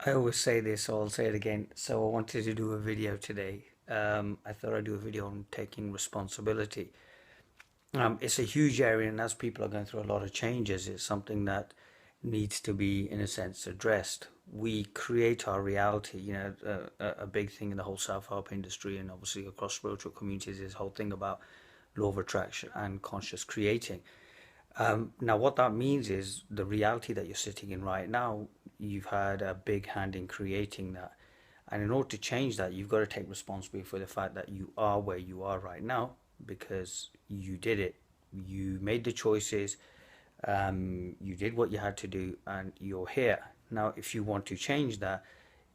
I always say this, so I'll say it again. So I wanted to do a video today. I thought I'd do a video on taking responsibility. It's a huge area, and as people are going through a lot of changes, it's something that needs to be, in a sense, addressed. We create our reality. A big thing in the whole self-help industry, and obviously across spiritual communities, is this whole thing about law of attraction and conscious creating. Now, what that means is the reality that you're sitting in right now, you've had a big hand in creating that. And in order to change that, you've got to take responsibility for the fact that you are where you are right now because you did it. You made the choices, you did what you had to do, and you're here. Now, if you want to change that,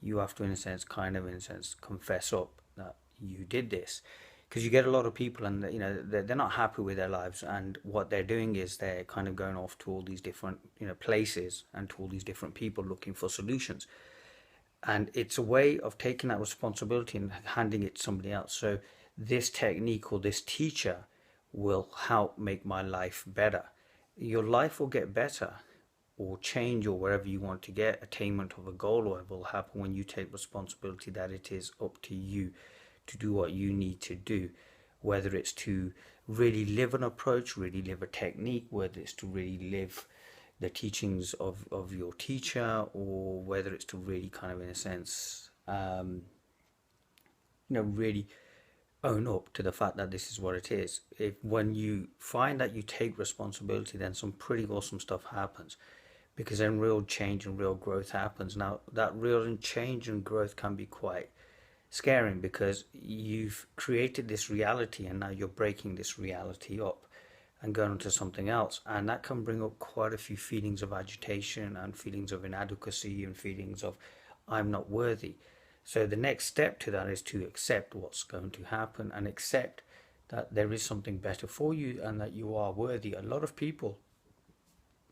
you have to, in a sense, confess up that you did this. Because you get a lot of people, and they're not happy with their lives, and what they're doing is they're kind of going off to all these different places and to all these different people looking for solutions. And it's a way of taking that responsibility and handing it to somebody else. So this technique or this teacher will help make my life better. Your life will get better or change or wherever you want to get attainment of a goal, or it will happen when you take responsibility that it is up to you to do what you need to do, whether it's to really live an approach, really live a technique, whether it's to really live the teachings of your teacher, or whether it's to really kind of, in a sense, really own up to the fact that this is what it is. If when you find that you take responsibility, then some pretty awesome stuff happens, because then real change and real growth happens. Now, that real change and growth can be quite scaring because you've created this reality and now you're breaking this reality up and going on to something else. And that can bring up quite a few feelings of agitation and feelings of inadequacy and feelings of I'm not worthy. So the next step to that is to accept what's going to happen and accept that there is something better for you and that you are worthy. A lot of people,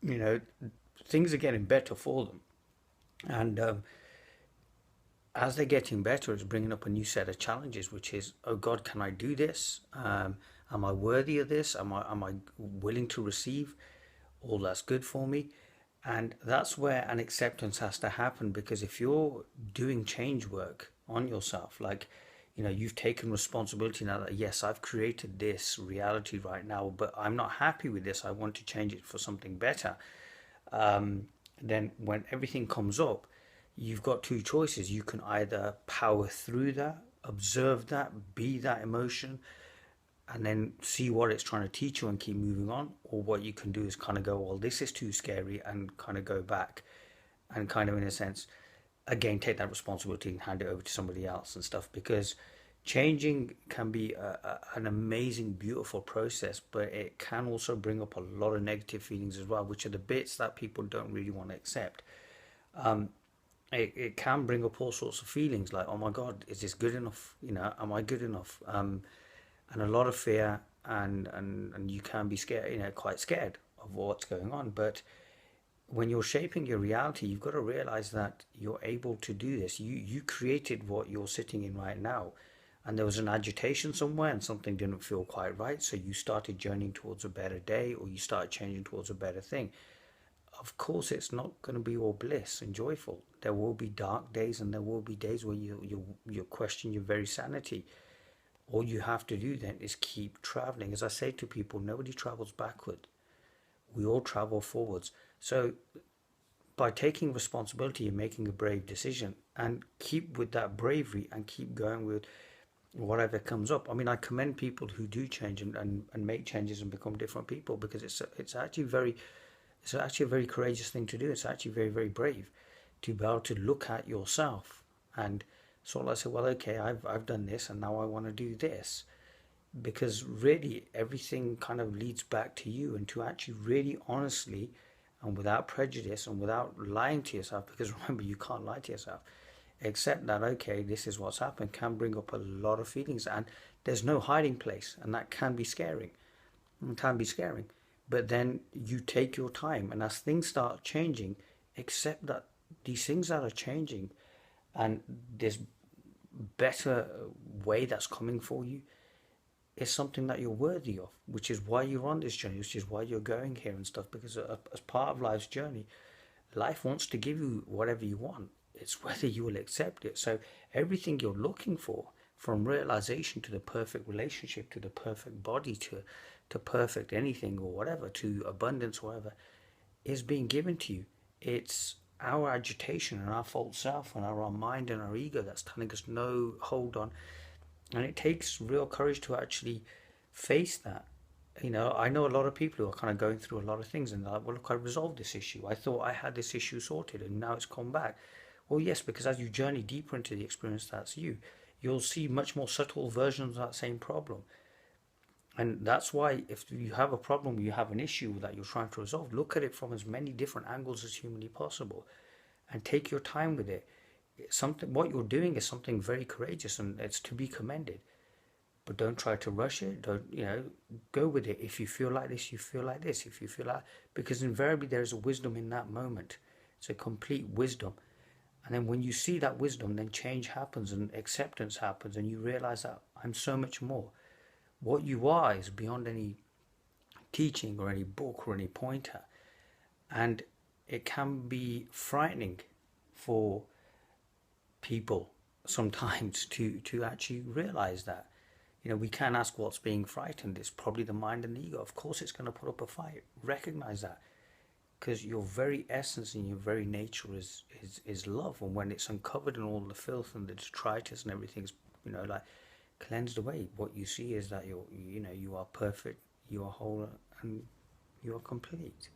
you know, things are getting better for them. And as they're getting better, it's bringing up a new set of challenges, which is, oh God, can I do this? Am I worthy of this? Am I willing to receive all that's good for me? And that's where an acceptance has to happen, because if you're doing change work on yourself, like, you've taken responsibility now that, yes, I've created this reality right now, but I'm not happy with this. I want to change it for something better. Then when everything comes up, you've got two choices. You can either power through that, observe that, be that emotion, and then see what it's trying to teach you and keep moving on. Or what you can do is kind of go, well, this is too scary, and kind of go back and kind of, in a sense, again, take that responsibility and hand it over to somebody else and stuff. Because changing can be an amazing, beautiful process, but it can also bring up a lot of negative feelings as well, which are the bits that people don't really want to accept. It can bring up all sorts of feelings like, oh my God, is this good enough? Am I good enough? And a lot of fear, and you can be scared, quite scared of what's going on. But when you're shaping your reality, you've got to realize that you're able to do this. You created what you're sitting in right now, and there was an agitation somewhere, and something didn't feel quite right. So you started journeying towards a better day, or you started changing towards a better thing. Of course, it's not going to be all bliss and joyful. There will be dark days, and there will be days where you question your very sanity. All you have to do then is keep traveling. As I say to people, nobody travels backward. We all travel forwards. So by taking responsibility and making a brave decision, and keep with that bravery and keep going with whatever comes up. I mean, I commend people who do change and make changes and become different people, because it's actually a very courageous thing to do. It's actually very, very brave to be able to look at yourself and sort of like say, well, okay, I've done this and now I want to do this. Because really everything kind of leads back to you, and to actually really honestly and without prejudice and without lying to yourself, because remember, you can't lie to yourself, accept that, okay, this is what's happened, can bring up a lot of feelings, and there's no hiding place, and that can be scaring. It can be scaring. But then you take your time, and as things start changing, accept that these things that are changing, and this better way that's coming for you is something that you're worthy of, which is why you're on this journey, which is why you're going here and stuff. Because as part of life's journey, life wants to give you whatever you want. it's whether you will accept it. So everything you're looking for, from realization to the perfect relationship to the perfect body to perfect anything or whatever, to abundance or whatever, is being given to you. It's our agitation and our false self and our mind and our ego that's telling us no, hold on. And it takes real courage to actually face that. I know a lot of people who are kind of going through a lot of things and they're like, well, look, I resolved this issue. I thought I had this issue sorted and now it's come back. Well, yes, because as you journey deeper into the experience that's you, you'll see much more subtle versions of that same problem. And that's why if you have a problem, you have an issue that you're trying to resolve, look at it from as many different angles as humanly possible and take your time with it. Something what you're doing is something very courageous and it's to be commended. But don't try to rush it. Don't, go with it. If you feel like this, you feel like this. If you feel like, because invariably there is a wisdom in that moment. It's a complete wisdom. And then when you see that wisdom, then change happens and acceptance happens and you realize that I'm so much more. What you are is beyond any teaching or any book or any pointer. And it can be frightening for people sometimes to actually realize that. We can ask what's being frightened. It's probably the mind and the ego. Of course, it's going to put up a fight. Recognize that, because your very essence and your very nature is love. And when it's uncovered in all the filth and the detritus and everything's like cleansed away, what you see is that you are perfect, you are whole, and you are complete.